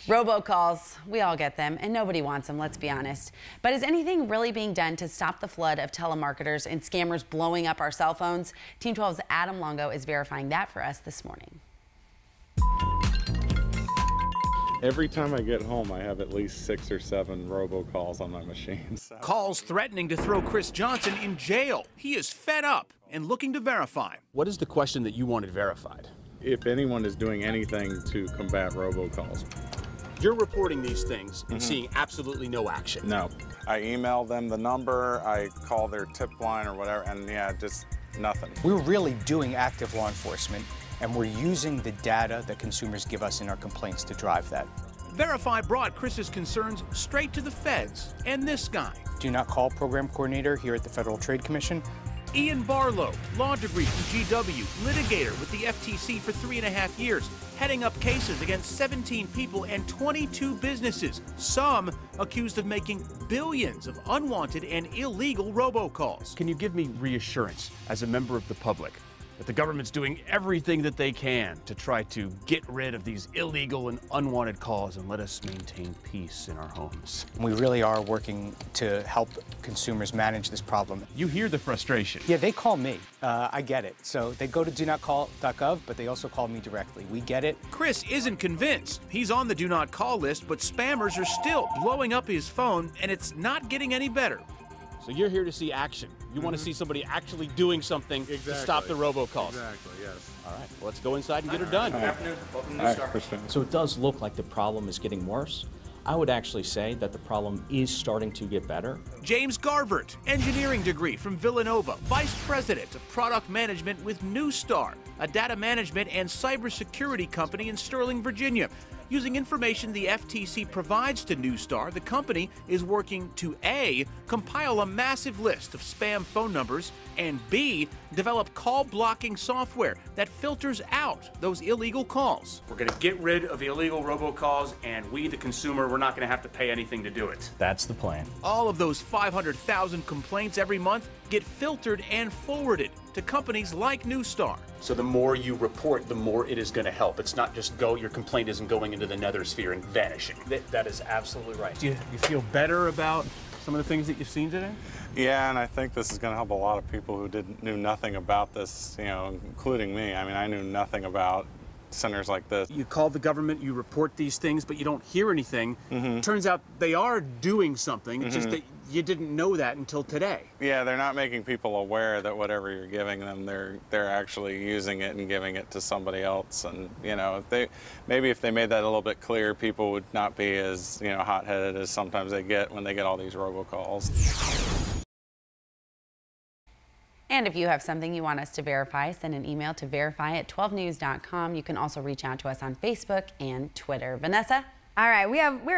Robocalls, we all get them, and nobody wants them, let's be honest. But is anything really being done to stop the flood of telemarketers and scammers blowing up our cell phones? Team 12's Adam Longo is verifying that for us this morning. Every time I get home, I have at least 6 or 7 robocalls on my machine. Calls threatening to throw Chris Johnson in jail. He is fed up and looking to verify. What is the question that you wanted verified? If anyone is doing anything to combat robocalls. You're reporting these things and seeing absolutely no action. No. I email them the number, I call their tip line or whatever, and yeah, just nothing. We're really doing active law enforcement, and we're using the data that consumers give us in our complaints to drive that. Verify brought Chris's concerns straight to the feds and this guy. Do not call program coordinator here at the Federal Trade Commission. Ian Barlow, law degree from GW, litigator with the FTC for 3.5 years, heading up cases against 17 people and 22 businesses, some accused of making billions of unwanted and illegal robocalls. Can you give me reassurance as a member of the public that the government's doing everything that they can to try to get rid of these illegal and unwanted calls and let us maintain peace in our homes? We really are working to help consumers manage this problem. You hear the frustration. Yeah, they call me. I get it. So they go to donotcall.gov, but they also call me directly. We get it. Chris isn't convinced. He's on the do not call list, but spammers are still blowing up his phone, and it's not getting any better. So you're here to see action. You want to see somebody actually doing something to stop the robocalls. Exactly, yes. All right, well, let's go inside and get her done. Good afternoon. Welcome to New Star. So it does look like the problem is getting worse. I would actually say that the problem is starting to get better. James Garvert, engineering degree from Villanova, vice president of product management with Neustar, a data management and cybersecurity company in Sterling, Virginia. Using information the FTC provides to Neustar, the company is working to A, compile a massive list of spam phone numbers, and B, develop call blocking software that filters out those illegal calls. We're going to get rid of illegal robocalls, and we, the consumer, we're not going to have to pay anything to do it. That's the plan. All of those 500,000 complaints every month get filtered and forwarded to companies like Neustar. So the more you report, the more it is going to help. It's not just your complaint isn't going into the nether sphere and vanishing. That is absolutely right. Do you feel better about some of the things that you've seen today? Yeah, and I think this is going to help a lot of people who knew nothing about this, including me. I mean, I knew nothing about centers like this. You call the government, you report these things, but you don't hear anything. Turns out they are doing something. It's just that you didn't know that until today. Yeah, they're not making people aware that whatever you're giving them, they're actually using it and giving it to somebody else. And if they made that a little bit clearer, people would not be as hot-headed as sometimes they get when they get all these robocalls. And if you have something you want us to verify, send an email to verify@12news.com. You can also reach out to us on Facebook and Twitter. Vanessa? All right, we're